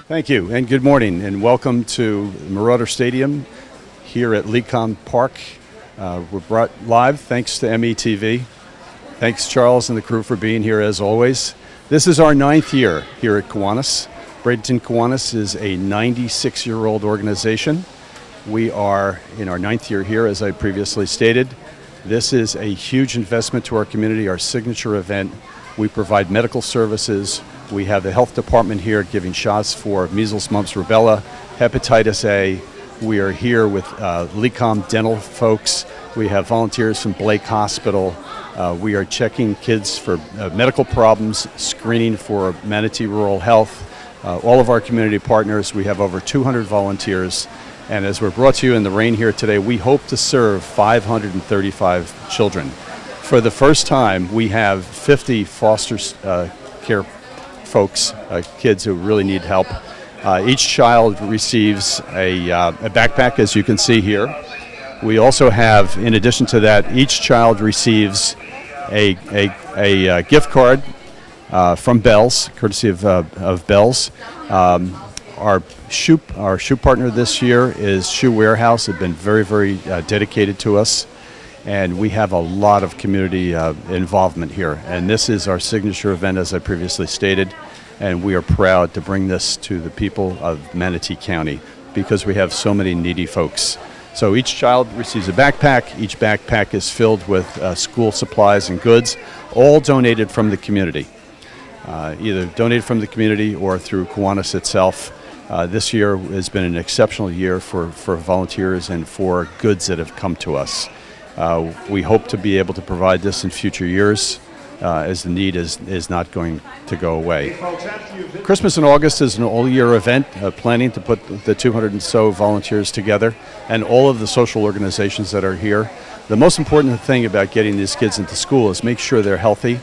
Thank you, and good morning, and welcome to Marauder Stadium here at Lecom Park. We're brought live thanks to METV. Thanks, Charles and the crew, for being here as always. This is our 9th year here at Kiwanis. Bradenton Kiwanis is a 96-year-old organization. We are in our 9th year here, as I previously stated. This is a huge investment to our community, our signature event. We provide medical services. We have the health department here giving shots for measles, mumps, rubella, hepatitis A. We are here with Lecom dental folks. We have volunteers from Blake Hospital. We are checking kids for medical problems, screening for Manatee Rural Health. All of our community partners, we have over 200 volunteers. And as we're brought to you in the rain here today, we hope to serve 535 children. For the first time, we have 50 foster care folks, kids who really need help. Each child receives a backpack, as you can see here. We also have, in addition to that, each child receives a gift card from Bell's, courtesy of Bell's. Our shoe partner this year is Shoe Warehouse. They've been very, very dedicated to us. And we have a lot of community involvement here. And this is our signature event, as I previously stated. And we are proud to bring this to the people of Manatee County because we have so many needy folks. So each child receives a backpack. Each backpack is filled with school supplies and goods, all donated from the community. Either donated from the community or through Kiwanis itself. This year has been an exceptional year for volunteers and for goods that have come to us. We hope to be able to provide this in future years as the need is not going to go away. Christmas in August is an all-year event, planning to put the 200 and so volunteers together and all of the social organizations that are here. The most important thing about getting these kids into school is make sure they're healthy,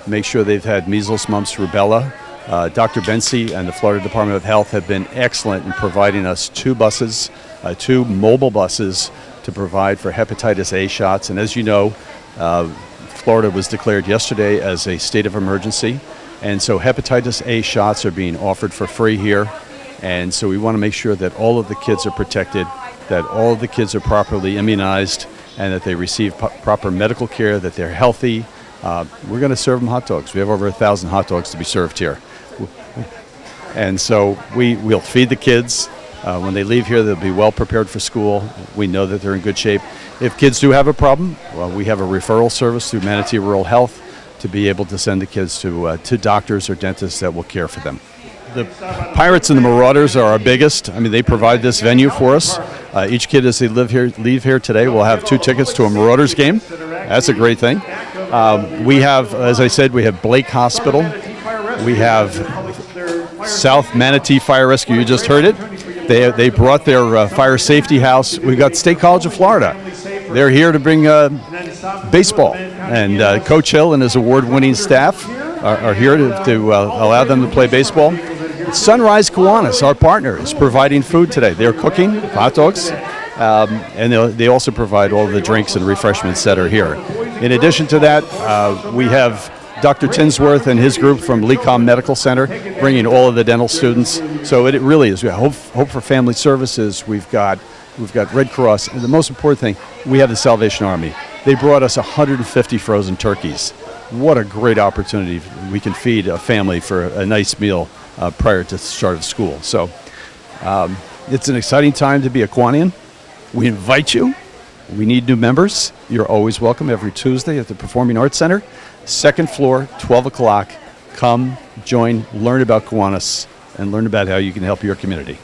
make sure they've had measles, mumps, rubella. Dr. Bensi and the Florida Department of Health have been excellent in providing us 2 buses, 2 mobile buses, to provide for hepatitis A shots. And as you know, Florida was declared yesterday as a state of emergency. And so hepatitis A shots are being offered for free here. And so we want to make sure that all of the kids are protected, that all of the kids are properly immunized, and that they receive proper medical care, that they're healthy. We're going to serve them hot dogs. We have over 1,000 hot dogs to be served here. And so we'll feed the kids. When they leave here, they'll be well prepared for school. We know that they're in good shape. If kids do have a problem, well, we have a referral service through Manatee Rural Health to be able to send the kids to doctors or dentists that will care for them. The Pirates and the Marauders are our biggest. I mean, they provide this venue for us. Each kid, as they leave here today, will have 2 tickets to a Marauders game. That's a great thing. We have, as I said, we have Blake Hospital. We have South Manatee Fire Rescue. You just heard it. They brought their fire safety house. We've got State College of Florida. They're here to bring baseball. And Coach Hill and his award-winning staff are here to allow them to play baseball. Sunrise Kiwanis, our partner, is providing food today. They're cooking hot dogs, and they also provide all the drinks and refreshments that are here. In addition to that, we have Dr. Tinsworth and his group from Lecom Medical Center bringing all of the dental students. So it really is. We have Hope for Family Services. We've got Red Cross, and the most important thing, we have the Salvation Army. They brought us 150 frozen turkeys. What a great opportunity. We can feed a family for a nice meal prior to the start of school. So it's an exciting time to be a Kiwanian. We invite you. We need new members. You're always welcome every Tuesday at the Performing Arts Center. 2nd floor, 12 o'clock. Come, join, learn about Kiwanis, and learn about how you can help your community.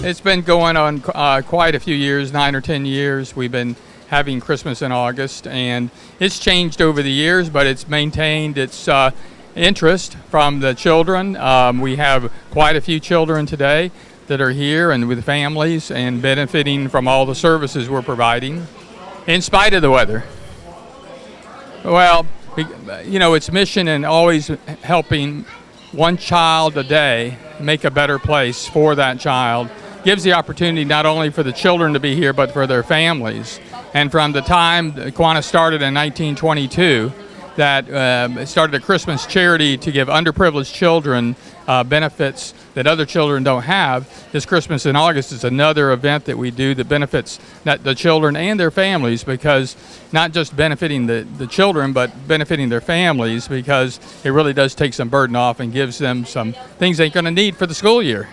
It's been going on quite a few years, 9 or 10 years. We've been having Christmas in August, and it's changed over the years, but it's maintained its interest from the children. We have quite a few children today that are here and with families and benefiting from all the services we're providing, in spite of the weather. Well, its mission and always helping one child a day make a better place for that child gives the opportunity not only for the children to be here, but for their families. And from the time Kiwanis started in 1922, that started a Christmas charity to give underprivileged children benefits that other children don't have. This Christmas in August is another event that we do that benefits the children and their families, because not just benefiting the children, but benefiting their families, because it really does take some burden off and gives them some things they're going to need for the school year.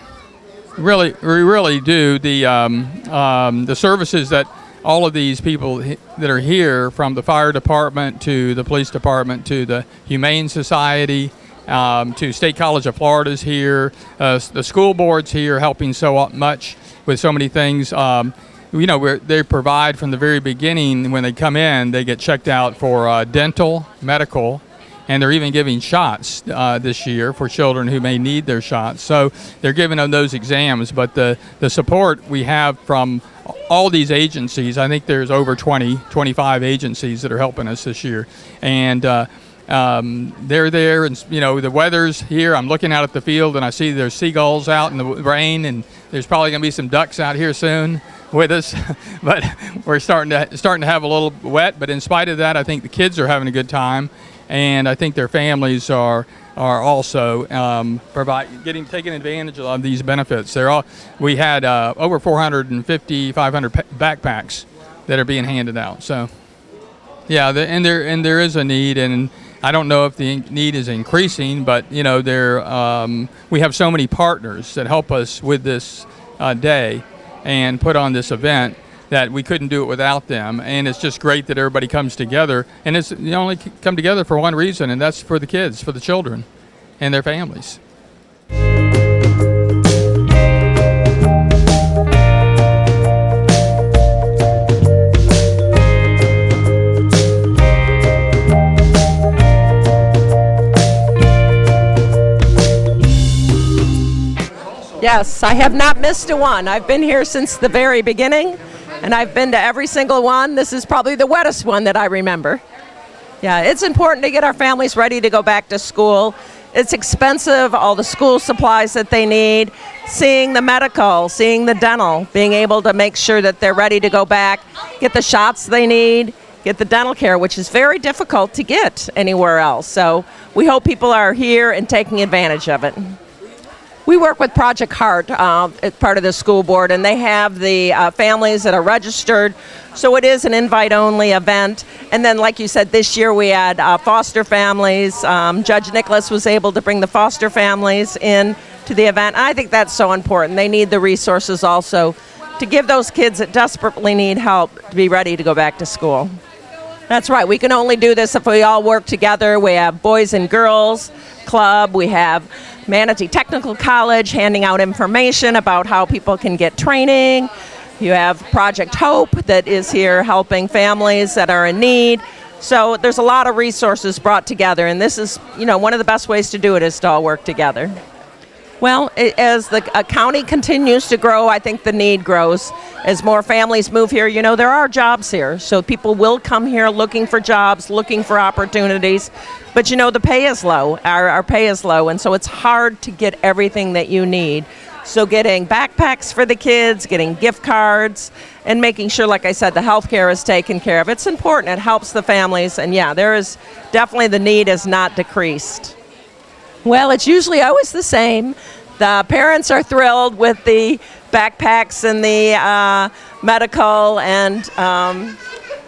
We really do. The services that all of these people that are here, from the fire department to the police department to the Humane Society to State College of Florida's here, the school board's here helping so much with so many things. They provide from the very beginning. When they come in, they get checked out for dental, medical, and they're even giving shots this year for children who may need their shots. So they're giving them those exams. But the support we have from all these agencies, I think there's over 25 agencies that are helping us this year. And they're there, and the weather's here. I'm looking out at the field, and I see there's seagulls out in the rain, and there's probably going to be some ducks out here soon with us. But we're starting to have a little wet. But in spite of that, I think the kids are having a good time, and I think their families are also taking advantage of these benefits. We had over 450, 500 backpacks that are being handed out. So, yeah, there is a need, and I don't know if the need is increasing, but we have so many partners that help us with this day and put on this event that we couldn't do it without them. And it's just great that everybody comes together, and it's only come together for one reason, and that's for the kids, for the children and their families. Yes, I have not missed a one. I've been here since the very beginning, and I've been to every single one. This is probably the wettest one that I remember. Yeah, it's important to get our families ready to go back to school. It's expensive, all the school supplies that they need, seeing the medical, seeing the dental, being able to make sure that they're ready to go back, get the shots they need, get the dental care, which is very difficult to get anywhere else. So we hope people are here and taking advantage of it. We work with Project Heart as part of the school board, and they have the families that are registered. So it is an invite-only event. And then, like you said, this year we had foster families. Judge Nicholas was able to bring the foster families in to the event. And I think that's so important. They need the resources also to give those kids that desperately need help to be ready to go back to school. That's right. We can only do this if we all work together. We have Boys and Girls Club. We have Manatee Technical College handing out information about how people can get training. You have Project Hope that is here helping families that are in need. So there's a lot of resources brought together, and this is, one of the best ways to do it is to all work together. Well, as the county continues to grow, I think the need grows. As more families move here, there are jobs here. So people will come here looking for jobs, looking for opportunities. But the pay is low. Our pay is low, and so it's hard to get everything that you need. So getting backpacks for the kids, getting gift cards, and making sure, like I said, the health care is taken care of. It's important. It helps the families. And yeah, there is definitely, the need has not decreased. Well, it's usually always the same. The parents are thrilled with the backpacks and the medical, and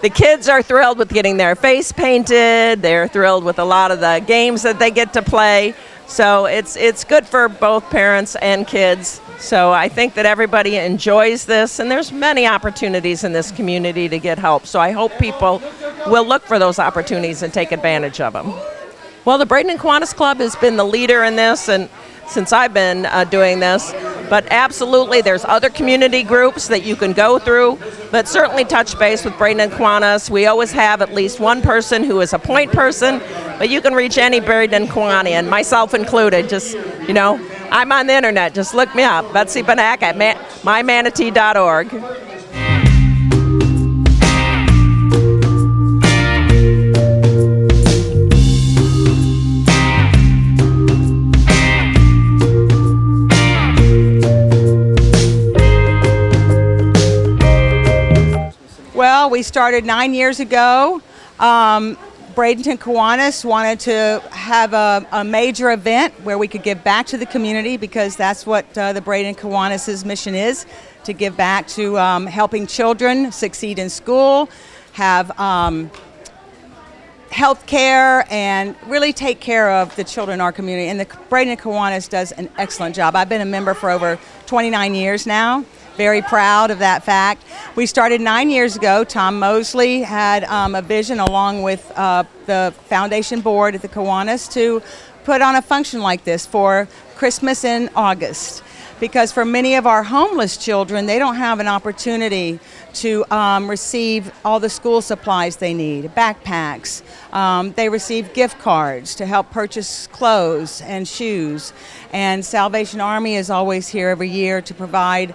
the kids are thrilled with getting their face painted. They're thrilled with a lot of the games that they get to play. So it's good for both parents and kids. So I think that everybody enjoys this, and there's many opportunities in this community to get help. So I hope people will look for those opportunities and take advantage of them. Well, the Braden and Kiwanis Club has been the leader in this, and since I've been doing this, But absolutely, there's other community groups that you can go through, but certainly touch base with Braden and Kiwanis. We always have at least one person who is a point person, but you can reach any Braden and Kiwanian, myself included. Just, I'm on the internet. Just look me up, Betsy Benak at mymanatee.org. Well, we started 9 years ago. Braden and Kiwanis wanted to have a major event where we could give back to the community, because that's what the Braden and Kiwanis' mission is, to give back to helping children succeed in school, have health care, and really take care of the children in our community. And the Braden and Kiwanis does an excellent job. I've been a member for over 29 years now. Very proud of that fact. We started 9 years ago. Tom Mosley had a vision, along with the foundation board at the Kiwanis, to put on a function like this for Christmas in August. Because for many of our homeless children, they don't have an opportunity to receive all the school supplies they need, backpacks. They receive gift cards to help purchase clothes and shoes. And Salvation Army is always here every year to provide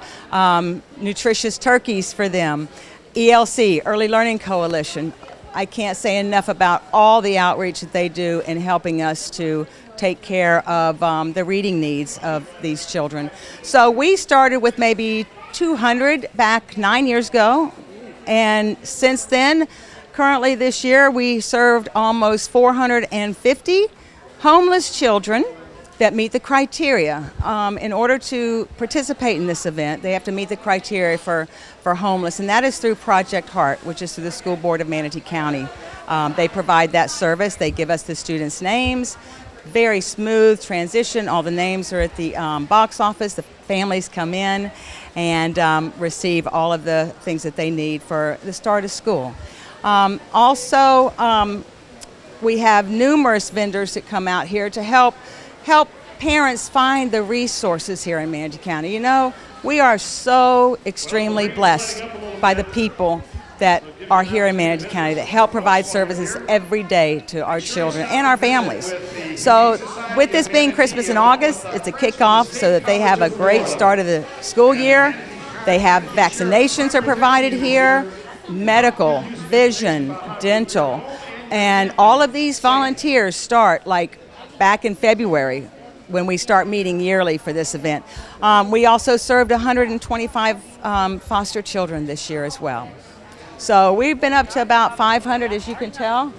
nutritious turkeys for them. ELC, Early Learning Coalition. I can't say enough about all the outreach that they do in helping us to take care of the reading needs of these children. So we started with maybe 200 back 9 years ago, and since then, currently this year, we served almost 450 homeless children that meet the criteria. In order to participate in this event, they have to meet the criteria for homeless, and that is through Project Heart, which is through the School Board of Manatee County. They provide that service. They give us the students' names. Very smooth transition. All the names are at the box office. The families come in and receive all of the things that they need for the start of school. Also, we have numerous vendors that come out here to help parents find the resources here in Manatee County. We are so extremely blessed by the people that are here in Manatee County that help provide services every day to our children and our families. So with this being Christmas in August, it's a kickoff so that they have a great start of the school year. They have vaccinations are provided here, medical, vision, dental, and all of these volunteers start like back in February when we start meeting yearly for this event. We also served 125 foster children this year as well. So we've been up to about 500, as you can tell,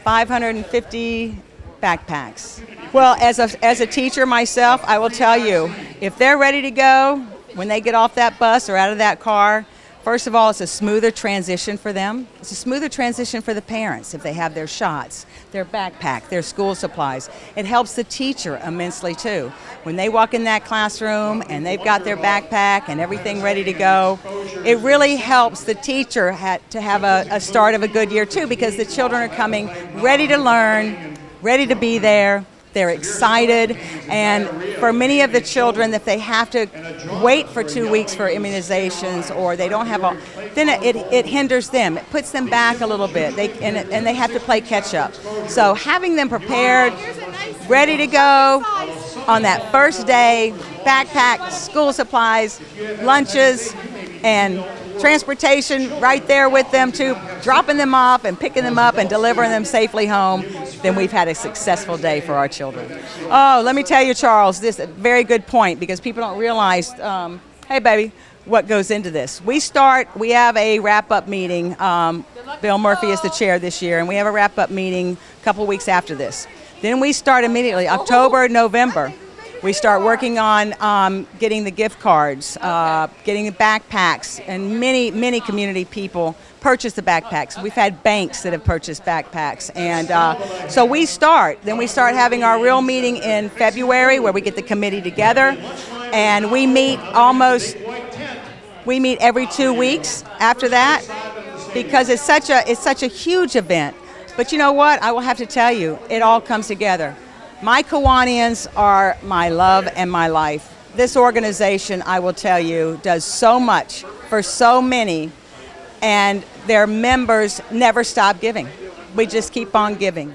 550 backpacks. Well, as a teacher myself, I will tell you, if they're ready to go, when they get off that bus or out of that car, first of all, it's a smoother transition for them. It's a smoother transition for the parents if they have their shots, their backpack, their school supplies. It helps the teacher immensely too. When they walk in that classroom and they've got their backpack and everything ready to go, it really helps the teacher to have a start of a good year too, because the children are coming ready to learn, ready to be there. They're excited, and for many of the children, if they have to wait for 2 weeks for immunizations, or they don't have then it hinders them. It puts them back a little bit, and they have to play catch up. So having them prepared, ready to go on that first day, backpack, school supplies, lunches, and transportation right there with them too, dropping them off and picking them up and delivering them safely home, then we've had a successful day for our children. Oh, let me tell you, Charles, this is a very good point, because people don't realize, hey baby, what goes into this. We have a wrap-up meeting. Bill Murphy is the chair this year, and we have a wrap-up meeting a couple weeks after this. Then we start immediately, October, November. We start working on getting the gift cards, getting the backpacks, and many community people purchase the backpacks. We've had banks that have purchased backpacks. And so we start having our real meeting in February, where we get the committee together, and we meet every 2 weeks after that, because it's such a huge event. But you know what? I will have to tell you, it all comes together. My Kiwanians are my love and my life. this organization, I will tell you, does so much for so many, and their members never stop giving. We just keep on giving.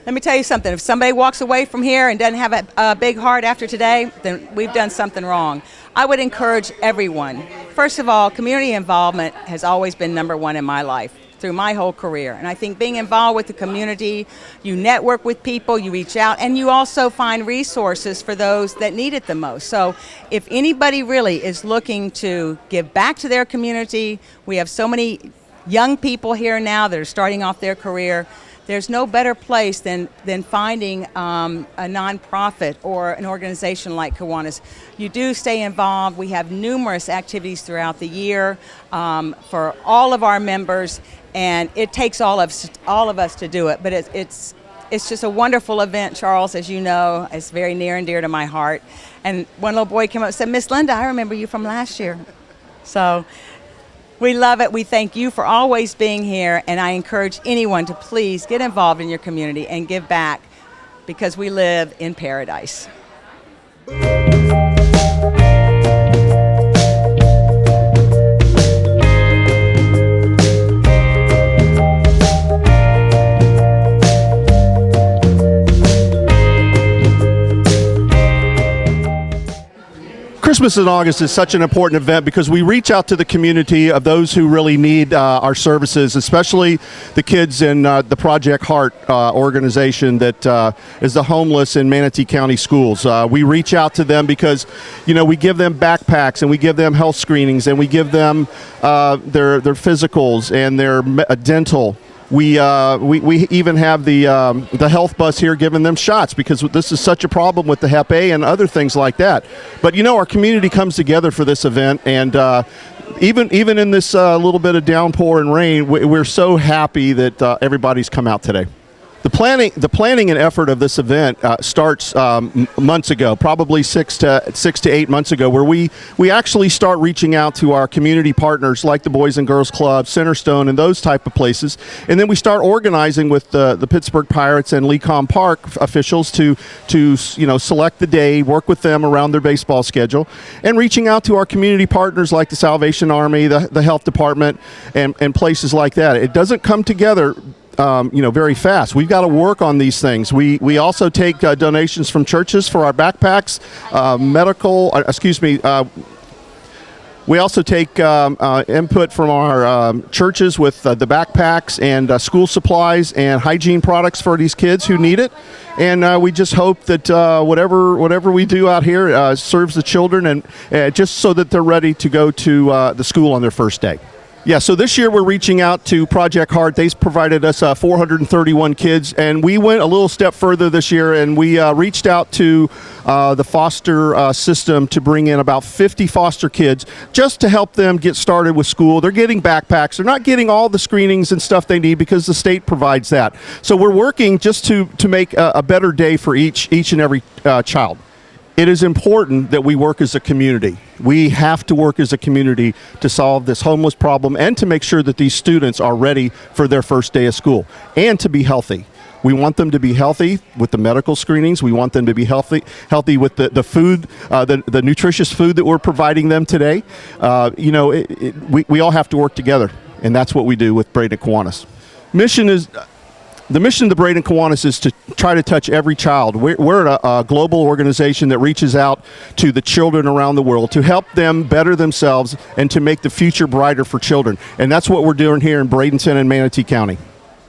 Let me tell you something. If somebody walks away from here and doesn't have a big heart after today, then we've done something wrong. I would encourage everyone. First of all, community involvement has always been number one in my life through my whole career. And I think being involved with the community, you network with people, you reach out, and you also find resources for those that need it the most. So if anybody really is looking to give back to their community, we have so many young people here now that are starting off their career. There's no better place than finding a nonprofit or an organization like Kiwanis. You do stay involved. We have numerous activities throughout the year for all of our members, and it takes all of us to do it. But it's just a wonderful event, Charles, as you know. It's very near and dear to my heart. And one little boy came up and said, "Miss Linda, I remember you from last year." So we love it. We thank you for always being here, and I encourage anyone to please get involved in your community and give back, because we live in paradise. Christmas in August is such an important event because we reach out to the community of those who really need our services, especially the kids in the Project Heart organization that is the homeless in Manatee County schools. We reach out to them because, we give them backpacks and we give them health screenings and we give them their physicals and their dental. We even have the health bus here giving them shots because this is such a problem with the Hep A and other things like that. But our community comes together for this event, and even in this little bit of downpour and rain, we're so happy that everybody's come out today. The planning and effort of this event starts months ago, probably 6 to 8 months ago, where we actually start reaching out to our community partners like the Boys and Girls Club, Centerstone, and those type of places, and then we start organizing with the Pittsburgh Pirates and Lecom Park officials to select the day, work with them around their baseball schedule, and reaching out to our community partners like the Salvation Army, the Health Department, and places like that. It doesn't come together very fast. We've got to work on these things. We also take donations from churches for our backpacks, we also take input from our churches with the backpacks and school supplies and hygiene products for these kids who need it. And we just hope that whatever we do out here serves the children, and just so that they're ready to go to the school on their first day. Yeah, so this year we're reaching out to Project Heart. They've provided us 431 kids, and we went a little step further this year, and we reached out to the foster system to bring in about 50 foster kids just to help them get started with school. They're getting backpacks. They're not getting all the screenings and stuff they need because the state provides that. So we're working just to make a better day for each and every child. It is important that we work as a community. We have to work as a community to solve this homeless problem and to make sure that these students are ready for their first day of school and to be healthy. We want them to be healthy with the medical screenings. We want them to be healthy with the food, the nutritious food that we're providing them today. We all have to work together, and that's what we do with Braden Kiwanis. The mission of the Braden Kiwanis is to try to touch every child. We're a global organization that reaches out to the children around the world to help them better themselves and to make the future brighter for children. And that's what we're doing here in Bradenton and Manatee County.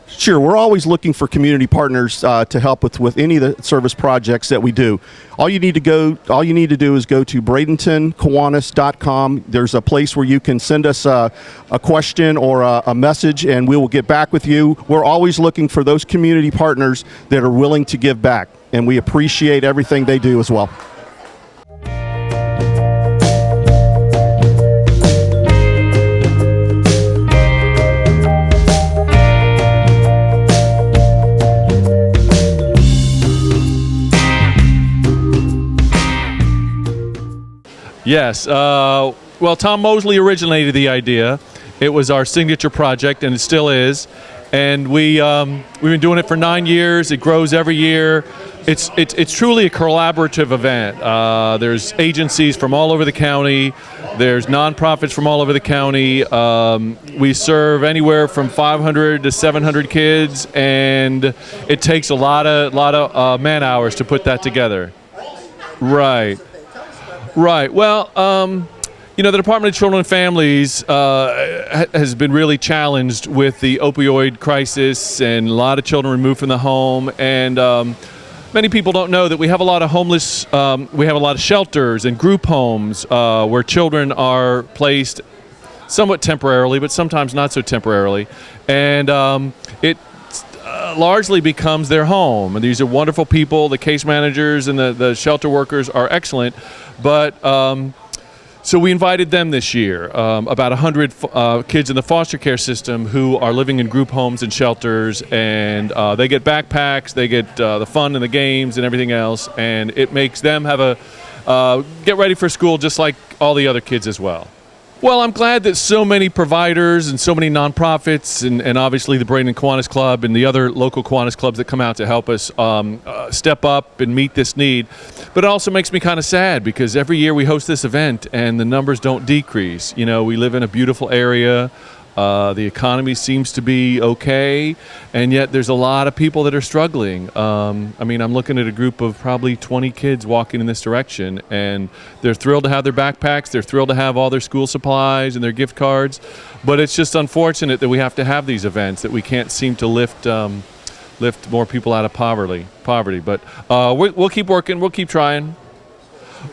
Sure, we're always looking for community partners to help with any of the service projects that we do. All you need to do is go to bradentonkiwanis.com. There's a place where you can send us a question or a message, and we will get back with you. We're always looking for those community partners that are willing to give back, and we appreciate everything they do as well. Yes. Well, Tom Mosley originated the idea. It was our signature project, and it still is. And we've been doing it for 9 years. It grows every year. It's truly a collaborative event. There's agencies from all over the county. There's nonprofits from all over the county. We serve anywhere from 500 to 700 kids, and it takes a lot of man hours to put that together. Right. Well, the Department of Children and Families has been really challenged with the opioid crisis and a lot of children removed from the home. And many people don't know that we have a lot of homeless, we have a lot of shelters and group homes where children are placed somewhat temporarily, but sometimes not so temporarily. And it largely becomes their home. And these are wonderful people. The case managers and the shelter workers are excellent. But so we invited them this year, about 100 kids in the foster care system who are living in group homes and shelters, and they get backpacks, they get the fun and the games and everything else, and it makes them have get ready for school just like all the other kids as well. Well, I'm glad that so many providers and so many nonprofits and obviously the Braden Kiwanis Club and the other local Kiwanis clubs that come out to help us step up and meet this need. But it also makes me kind of sad because every year we host this event and the numbers don't decrease. You know, we live in a beautiful area. The economy seems to be okay, and yet there's a lot of people that are struggling. I mean, I'm looking at a group of probably 20 kids walking in this direction, and they're thrilled to have their backpacks, they're thrilled to have all their school supplies and their gift cards, but it's just unfortunate that we have to have these events, that we can't seem to lift more people out of poverty. But we'll keep working, we'll keep trying.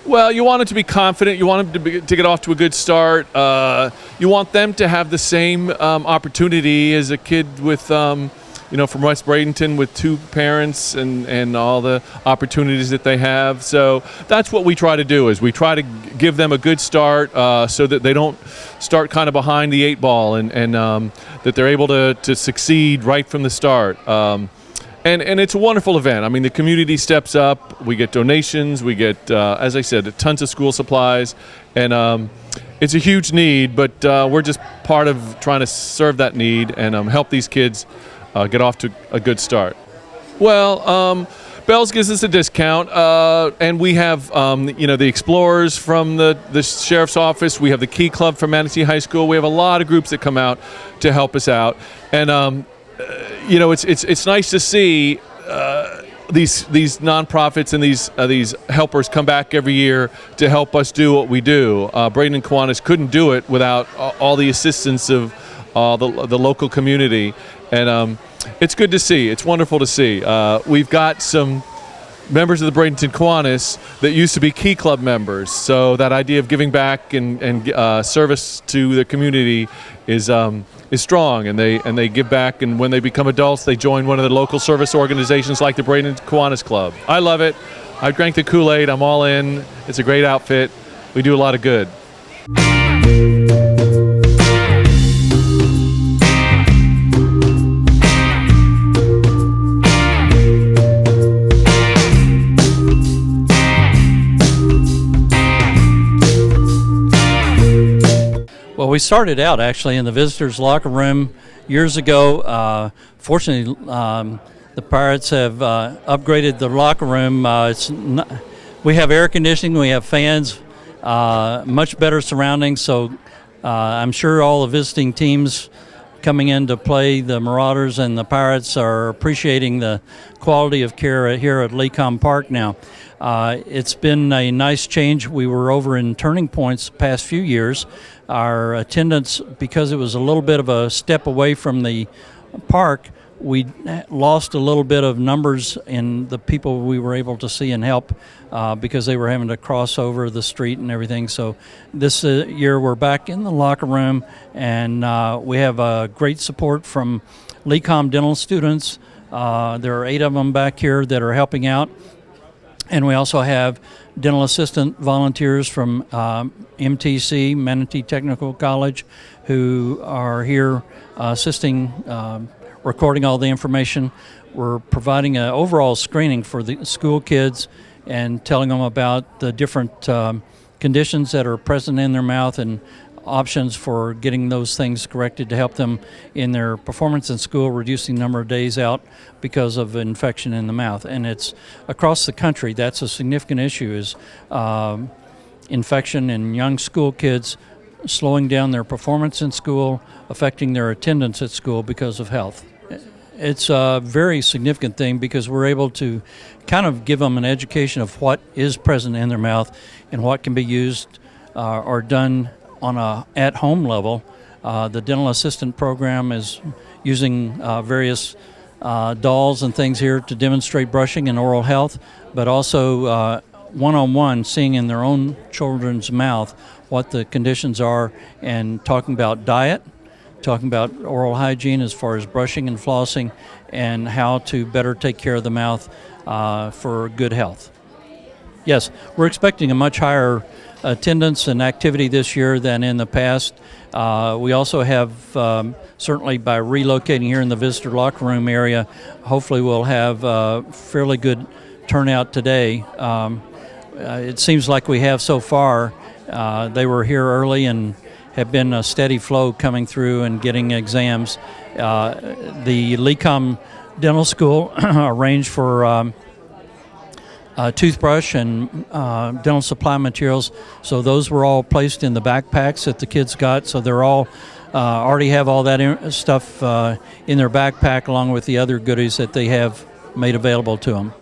Well, you want them to be confident. You want them to get off to a good start. You want them to have the same opportunity as a kid with, from West Bradenton with two parents and all the opportunities that they have. So that's what we try to do, is we try to give them a good start so that they don't start kind of behind the eight ball and that they're able to succeed right from the start. And it's a wonderful event. I mean, the community steps up. We get donations. We get, as I said, tons of school supplies. And it's a huge need, but we're just part of trying to serve that need and help these kids get off to a good start. Well, Bell's gives us a discount, and we have, the Explorers from the Sheriff's Office. We have the Key Club from Manatee High School. We have a lot of groups that come out to help us out. And it's nice to see these nonprofits and these helpers come back every year to help us do what we do. Braden and Kiwanis couldn't do it without all the assistance of the local community, and it's good to see. It's wonderful to see. We've got some members of the Bradenton Kiwanis that used to be Key Club members, so that idea of giving back and service to the community is strong, and they give back, and when they become adults they join one of the local service organizations like the Braden Kiwanis Club. I love it. I drank the Kool-Aid. I'm all in. It's a great outfit. We do a lot of good. Well, we started out actually in the visitors' locker room years ago. Fortunately, the Pirates have upgraded the locker room. We have air conditioning, we have fans, much better surroundings. So I'm sure all the visiting teams coming in to play the Marauders and the Pirates are appreciating the quality of care here at Lecom Park now. It's been a nice change. We were over in Turning Points the past few years. Our attendance, because it was a little bit of a step away from the park, we lost a little bit of numbers in the people we were able to see and help because they were having to cross over the street and everything. So this year we're back in the locker room, and we have great support from Lecom dental students. There are 8 of them back here that are helping out. And we also have dental assistant volunteers from MTC, Manatee Technical College, who are here assisting, recording all the information. We're providing an overall screening for the school kids and telling them about the different conditions that are present in their mouth and options for getting those things corrected to help them in their performance in school, reducing the number of days out because of infection in the mouth. And it's across the country. That's a significant issue, is infection in young school kids, slowing down their performance in school, affecting their attendance at school because of health. It's a very significant thing because we're able to kind of give them an education of what is present in their mouth and what can be used or done on a at-home level. The dental assistant program is using various dolls and things here to demonstrate brushing and oral health, but also one-on-one seeing in their own children's mouth what the conditions are and talking about diet, talking about oral hygiene as far as brushing and flossing, and how to better take care of the mouth for good health. Yes, we're expecting a much higher attendance and activity this year than in the past. We also have, certainly by relocating here in the visitor locker room area, hopefully we'll have a fairly good turnout today. It seems like we have so far. They were here early and have been a steady flow coming through and getting exams. The LECOM Dental School arranged for toothbrush and dental supply materials, so those were all placed in the backpacks that the kids got, so they're all already have all that stuff in their backpack along with the other goodies that they have made available to them.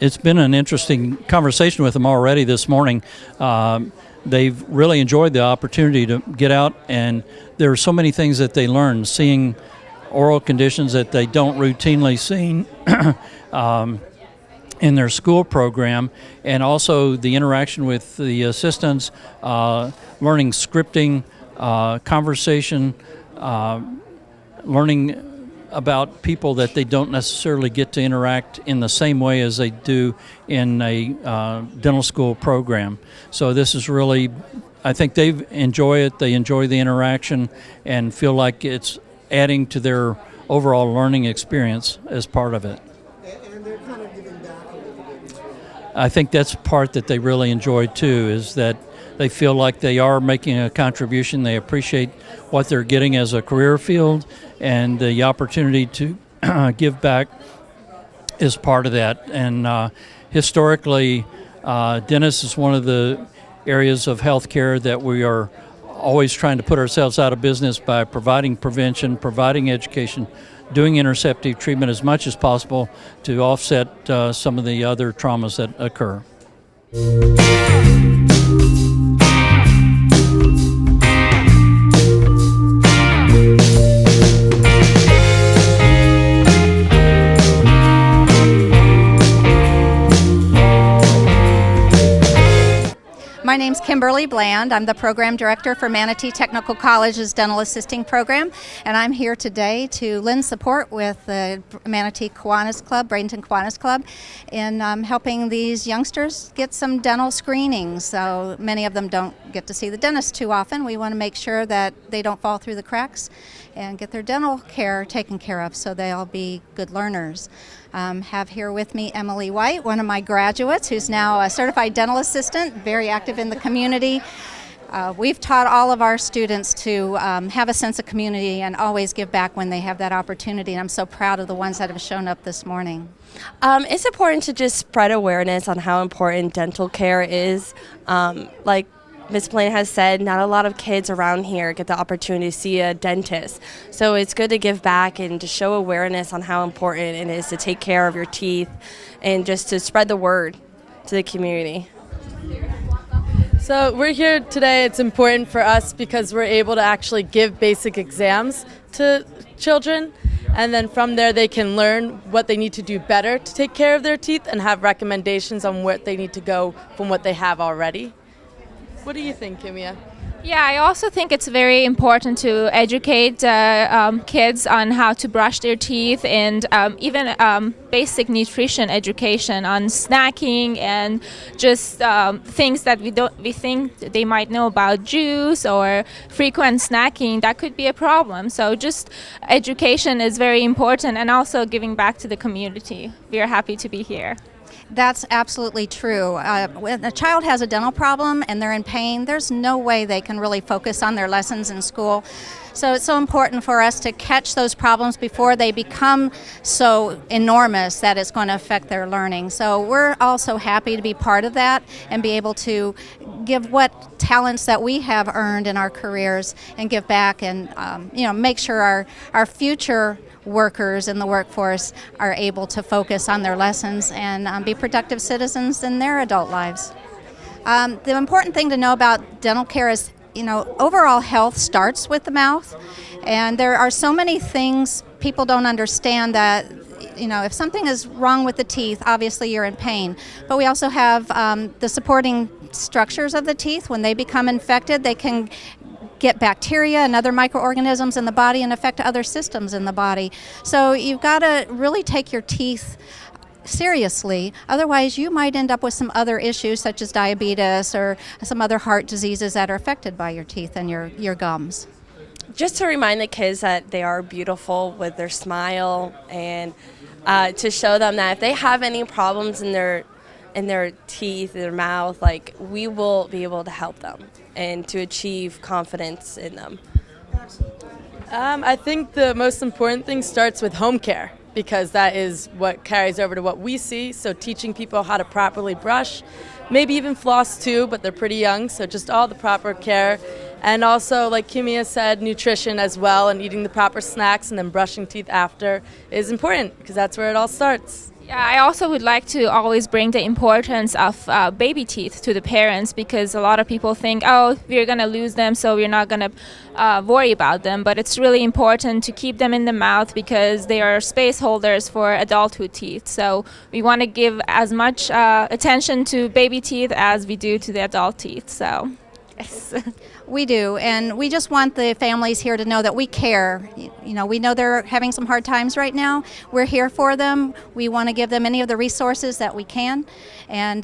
It's been an interesting conversation with them already this morning. They've really enjoyed the opportunity to get out, and there are so many things that they learn, seeing oral conditions that they don't routinely see in their school program, and also the interaction with the assistants, learning scripting, conversation, learning about people that they don't necessarily get to interact in the same way as they do in a dental school program. So this is really, I think they enjoy it, they enjoy the interaction, and feel like it's adding to their overall learning experience as part of it. And they're kind of giving back a little bit. I think that's the part that they really enjoy too, is that they feel like they are making a contribution. They appreciate what they're getting as a career field, and the opportunity to give back is part of that. And historically, dentists is one of the areas of healthcare that we are always trying to put ourselves out of business by providing prevention, providing education, doing interceptive treatment as much as possible to offset some of the other traumas that occur. My name's Kimberly Bland. I'm the program director for Manatee Technical College's Dental Assisting Program, and I'm here today to lend support with the Manatee Kiwanis Club, Bradenton Kiwanis Club, in helping these youngsters get some dental screenings. So many of them don't get to see the dentist too often. We want to make sure that they don't fall through the cracks and get their dental care taken care of so they'll be good learners. Have here with me Emily White, one of my graduates, who's now a certified dental assistant, very active in the community. We've taught all of our students to have a sense of community and always give back when they have that opportunity, and I'm so proud of the ones that have shown up this morning. It's important to just spread awareness on how important dental care is. Like Ms. Blaine has said, not a lot of kids around here get the opportunity to see a dentist. So it's good to give back and to show awareness on how important it is to take care of your teeth and just to spread the word to the community. So we're here today. It's important for us because we're able to actually give basic exams to children, and then from there they can learn what they need to do better to take care of their teeth and have recommendations on where they need to go from what they have already. What do you think, Kimia? Yeah, I also think it's very important to educate kids on how to brush their teeth, and even basic nutrition education on snacking and just things that we think they might know about juice or frequent snacking that could be a problem. So just education is very important, and also giving back to the community. We are happy to be here. That's absolutely true. When a child has a dental problem and they're in pain, there's no way they can really focus on their lessons in school. So it's so important for us to catch those problems before they become so enormous that it's going to affect their learning. So we're also happy to be part of that and be able to give what talents that we have earned in our careers and give back and make sure our future workers in the workforce are able to focus on their lessons and be productive citizens in their adult lives. The important thing to know about dental care is, overall health starts with the mouth, and there are so many things people don't understand that, if something is wrong with the teeth, obviously you're in pain. But we also have the supporting structures of the teeth. When they become infected, they can get bacteria and other microorganisms in the body and affect other systems in the body. So you've got to really take your teeth seriously. Otherwise, you might end up with some other issues such as diabetes or some other heart diseases that are affected by your teeth and your gums. Just to remind the kids that they are beautiful with their smile, and to show them that if they have any problems in their teeth, their mouth, we will be able to help them and to achieve confidence in them. I think the most important thing starts with home care, because that is what carries over to what we see. So teaching people how to properly brush, maybe even floss too, but they're pretty young, so just all the proper care. And also, like Kimia said, nutrition as well, and eating the proper snacks and then brushing teeth after is important, because that's where it all starts. Yeah, I also would like to always bring the importance of baby teeth to the parents, because a lot of people think, we're going to lose them, so we're not going to worry about them. But it's really important to keep them in the mouth because they are space holders for adulthood teeth. So we want to give as much attention to baby teeth as we do to the adult teeth. So yes. We do, and we just want the families here to know that we care. We know they're having some hard times right now. We're here for them. We want to give them any of the resources that we can, and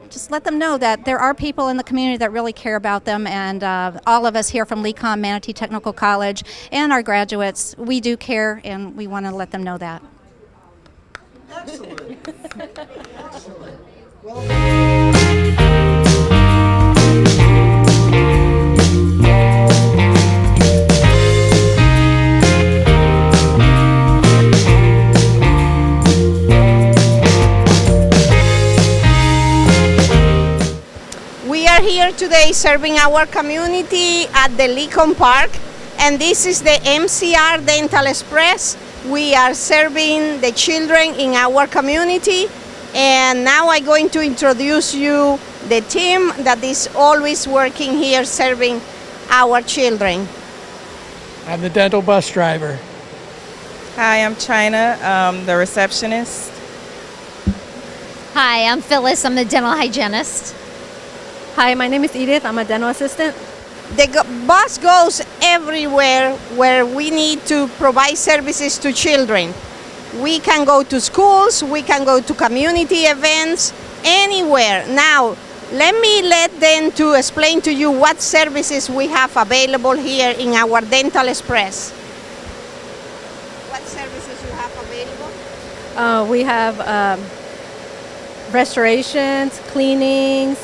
just let them know that there are people in the community that really care about them, and all of us here from LECOM Manatee Technical College and our graduates, we do care, and we want to let them know that. Excellent. Excellent. Well, we are here today serving our community at the LECOM Park, and this is the MCR Dental Express. We are serving the children in our community, and now I'm going to introduce you the team that is always working here serving our children. I'm the dental bus driver. Hi, I'm China, the receptionist. Hi, I'm Phyllis. I'm the dental hygienist. Hi, my name is Edith. I'm a dental assistant. The bus goes everywhere where we need to provide services to children. We can go to schools, we can go to community events, anywhere. Now, let them to explain to you what services we have available here in our Dental Express. What services you have available? We have restorations, cleanings,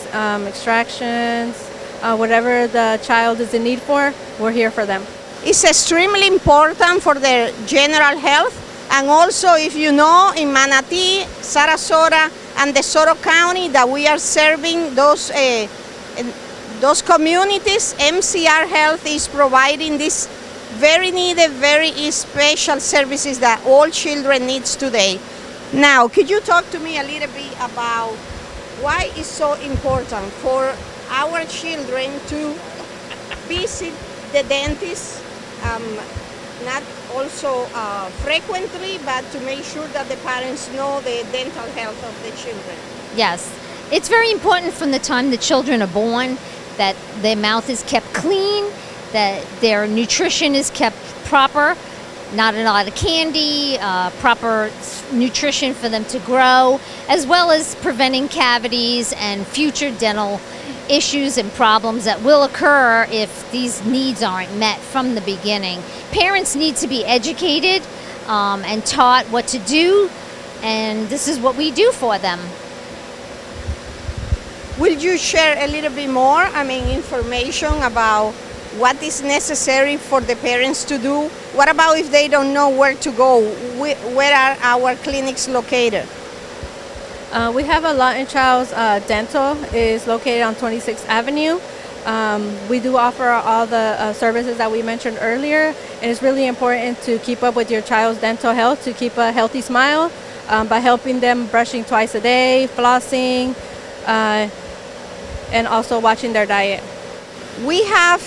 extractions, whatever the child is in need for, we're here for them. It's extremely important for their general health, and also, if you know, in Manatee, Sarasota, and DeSoto County that we are serving those communities, MCR Health is providing these very needed, very special services that all children need today. Now, could you talk to me a little bit about why it's so important for our children to visit the dentist, not also frequently, but to make sure that the parents know the dental health of the children? Yes. It's very important from the time the children are born that their mouth is kept clean, that their nutrition is kept proper, not a lot of candy, proper nutrition for them to grow, as well as preventing cavities and future dental issues and problems that will occur if these needs aren't met from the beginning. Parents need to be educated and taught what to do, and this is what we do for them. Will you share a little bit more, information about what is necessary for the parents to do? What about if they don't know where to go? Where are our clinics located? We have a Lawton Childs Dental is located on 26th Avenue. We do offer all the services that we mentioned earlier, and it's really important to keep up with your child's dental health to keep a healthy smile by helping them brushing twice a day, flossing, and also watching their diet. We are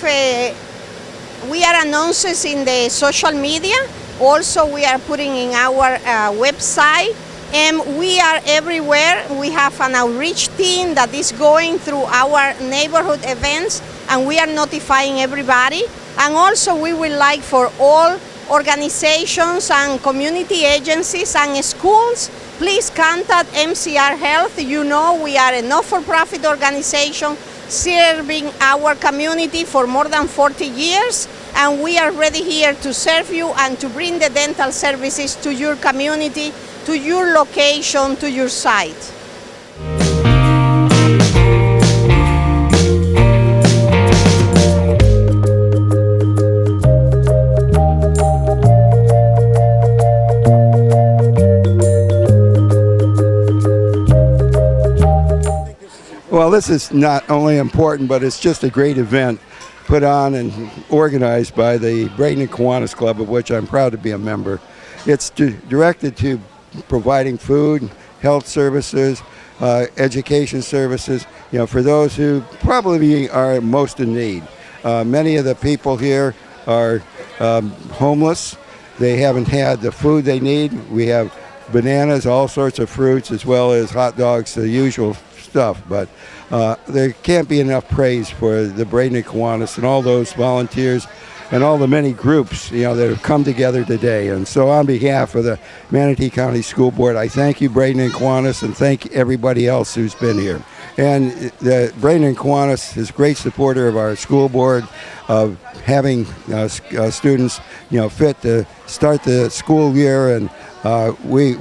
announcers in the social media. Also, we are putting in our website, and we are everywhere. We have an outreach team that is going through our neighborhood events, and we are notifying everybody. And also, we would like for all organizations and community agencies and schools, please contact MCR Health. You know, we are a not-for-profit organization serving our community for more than 40 years, and we are ready here to serve you and to bring the dental services to your community, to your location, to your site. Well, this is not only important, but it's just a great event put on and organized by the Braden and Kiwanis Club, of which I'm proud to be a member. It's directed to providing food, health services, education services, for those who probably are most in need. Many of the people here are homeless. They haven't had the food they need. We have bananas, all sorts of fruits, as well as hot dogs, the usual stuff, but there can't be enough praise for the Braden and Kiwanis and all those volunteers and all the many groups that have come together today. And so on behalf of the Manatee County School Board, I thank you, Braden and Kiwanis, and thank everybody else who's been here. And the Braden and Kiwanis is a great supporter of our school board, of having students fit to start the school year, and we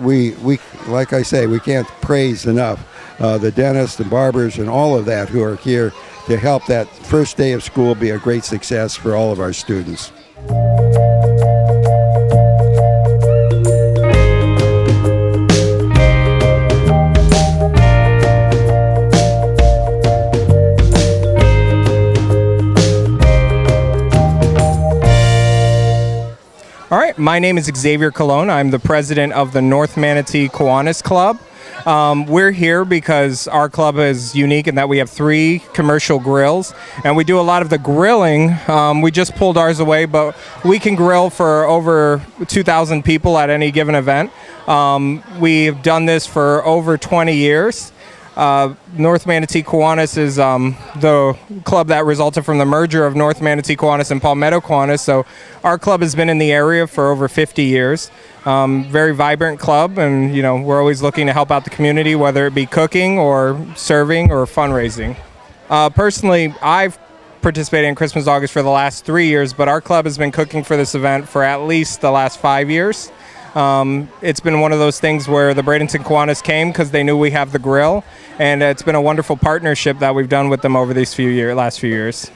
like I say, we can't praise enough the dentists and barbers and all of that who are here to help that first day of school be a great success for all of our students. All right, my name is Xavier Colon. I'm the president of the North Manatee Kiwanis Club. We're here because our club is unique in that we have 3 commercial grills, and we do a lot of the grilling. We just pulled ours away, but we can grill for over 2,000 people at any given event. We've done this for over 20 years. North Manatee Kiwanis is the club that resulted from the merger of North Manatee Kiwanis and Palmetto Kiwanis, so our club has been in the area for over 50 years. Very vibrant club, and we're always looking to help out the community, whether it be cooking or serving or fundraising. Personally, I've participated in Christmas August for the last 3 years, but our club has been cooking for this event for at least the last 5 years. It's been one of those things where the Bradenton Kiwanis came because they knew we have the grill, and it's been a wonderful partnership that we've done with them over these last few years.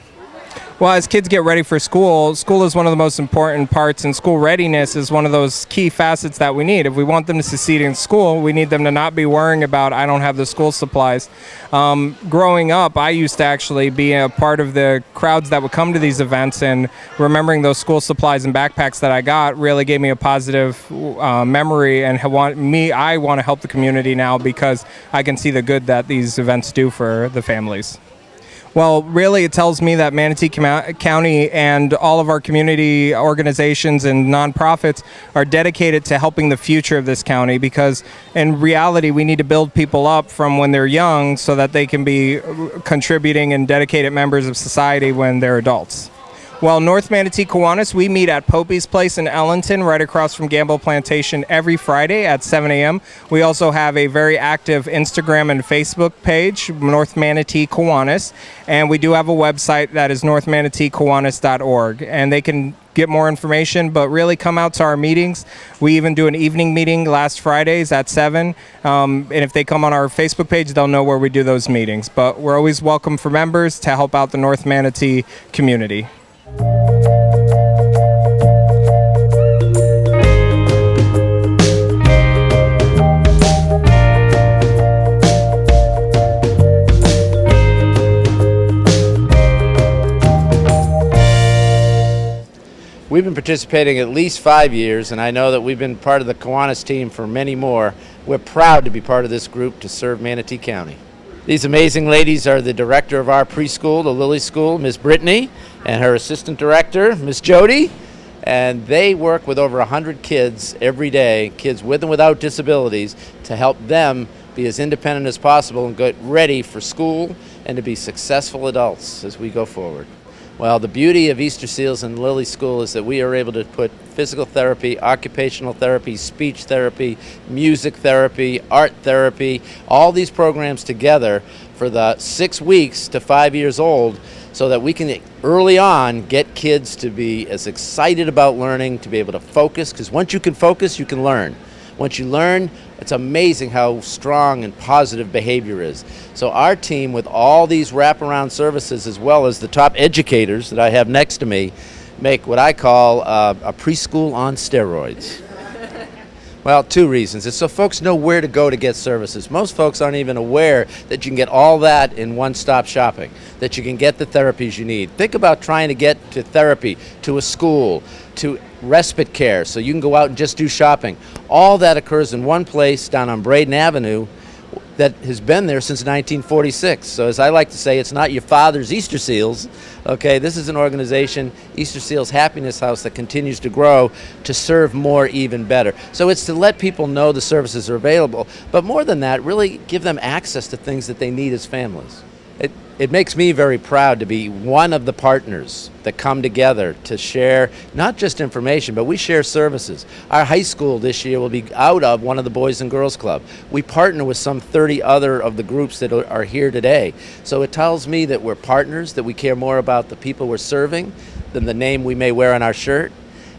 Well, as kids get ready for school, school is one of the most important parts, and school readiness is one of those key facets that we need. If we want them to succeed in school, we need them to not be worrying about, I don't have the school supplies. Growing up, I used to actually be a part of the crowds that would come to these events, and remembering those school supplies and backpacks that I got really gave me a positive memory, and I want to help the community now because I can see the good that these events do for the families. Well, really, it tells me that Manatee County and all of our community organizations and nonprofits are dedicated to helping the future of this county, because in reality, we need to build people up from when they're young so that they can be contributing and dedicated members of society when they're adults. Well, North Manatee Kiwanis, we meet at Popey's Place in Ellington, right across from Gamble Plantation, every Friday at 7 a.m. We also have a very active Instagram and Facebook page, North Manatee Kiwanis, and we do have a website that is northmanateekiwanis.org, and they can get more information, but really come out to our meetings. We even do an evening meeting last Fridays at 7, and if they come on our Facebook page, they'll know where we do those meetings. But we're always welcome for members to help out the North Manatee community. We've been participating at least 5 years, and I know that we've been part of the Kiwanis team for many more. We're proud to be part of this group to serve Manatee County. These amazing ladies are the director of our preschool, the Lily School, Ms. Brittany, and her assistant director, Ms. Jody, and they work with over 100 kids every day, kids with and without disabilities, to help them be as independent as possible and get ready for school and to be successful adults as we go forward. Well, the beauty of Easter Seals and Lily School is that we are able to put physical therapy, occupational therapy, speech therapy, music therapy, art therapy, all these programs together for the 6 weeks to 5 years old, so that we can early on get kids to be as excited about learning, to be able to focus, because once you can focus, you can learn. Once you learn, it's amazing how strong and positive behavior is. So our team, with all these wraparound services, as well as the top educators that I have next to me, make what I call a preschool on steroids. Well, 2 reasons. It's so folks know where to go to get services. Most folks aren't even aware that you can get all that in one-stop shopping, that you can get the therapies you need. Think about trying to get to therapy, to a school, to respite care, so you can go out and just do shopping. All that occurs in one place down on Braden Avenue that has been there since 1946. So as I like to say, it's not your father's Easter Seals. Okay, this is an organization, Easter Seals Happiness House, that continues to grow to serve more, even better. So it's to let people know the services are available, but more than that, really give them access to things that they need as families. It makes me very proud to be one of the partners that come together to share not just information, but we share services. Our high school this year will be out of one of the Boys and Girls Club. We partner with some 30 other of the groups that are here today. So it tells me that we're partners, that we care more about the people we're serving than the name we may wear on our shirt.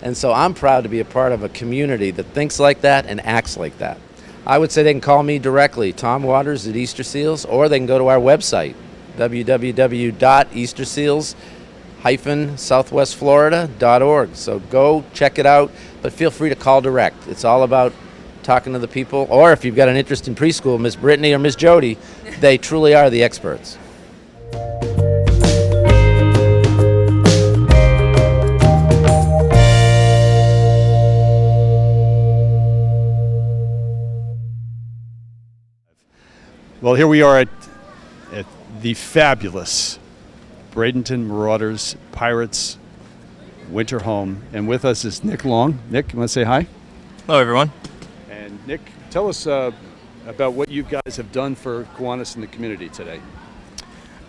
And so I'm proud to be a part of a community that thinks like that and acts like that. I would say they can call me directly, Tom Waters at Easter Seals, or they can go to our website, www.easterseals-southwestflorida.org. So go check it out, but feel free to call direct. It's all about talking to the people, or if you've got an interest in preschool, Miss Brittany or Miss Jody, they truly are the experts. Well, here we are at the fabulous Bradenton Marauders Pirates winter home, and with us is Nick Long. Nick, you want to say hi? Hello, everyone. And Nick, tell us about what you guys have done for Kiwanis in the community today.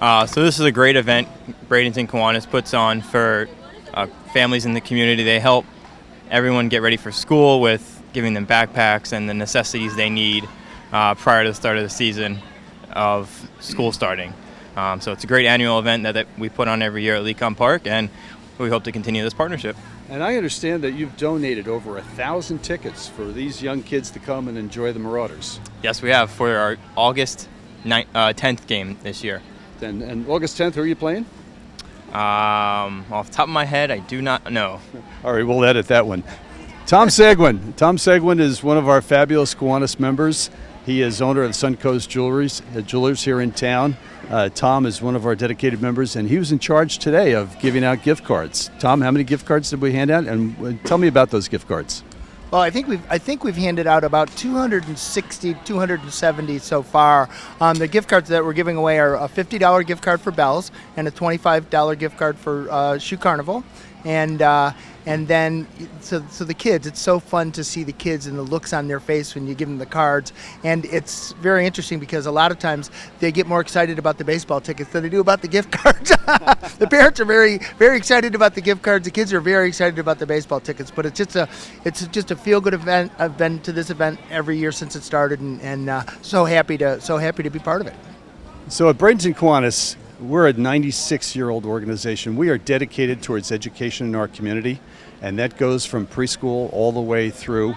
So this is a great event Bradenton Kiwanis puts on for families in the community. They help everyone get ready for school with giving them backpacks and the necessities they need prior to the start of the season of school starting. So it's a great annual event that we put on every year at Lecom Park, and we hope to continue this partnership. And I understand that you've donated over 1,000 tickets for these young kids to come and enjoy the Marauders. Yes, we have, for our August 10th game this year. And August 10th, who are you playing? Off the top of my head, I do not know. All right, we'll edit that one. Tom Seguin. Tom Seguin is one of our fabulous Kiwanis members. He is owner of Suncoast Jewelers here in town. Tom is one of our dedicated members, and he was in charge today of giving out gift cards. Tom, how many gift cards did we hand out? And tell me about those gift cards. Well, I think we've handed out about 260, 270 so far. The gift cards that we're giving away are a $50 gift card for Bell's and a $25 gift card for Shoe Carnival. And then, so the kids, it's so fun to see the kids and the looks on their face when you give them the cards. And it's very interesting because a lot of times they get more excited about the baseball tickets than they do about the gift cards. The parents are very, very excited about the gift cards. The kids are very excited about the baseball tickets. But it's just a feel-good event. I've been to this event every year since it started, and so happy to be part of it. So at Bradenton Kiwanis, we're a 96-year-old organization. We are dedicated towards education in our community, and that goes from preschool all the way through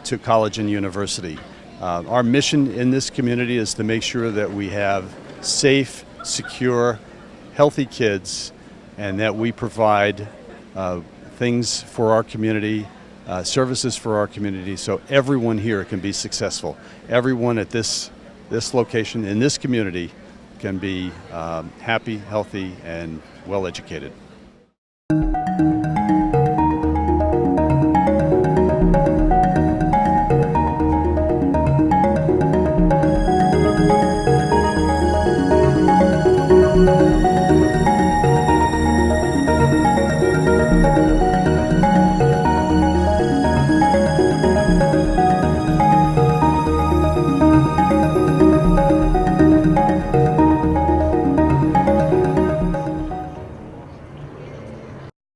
to college and university. Our mission in this community is to make sure that we have safe, secure, healthy kids, and that we provide things for our community, services for our community, so everyone here can be successful. Everyone at this location in this community can be happy, healthy, and well educated.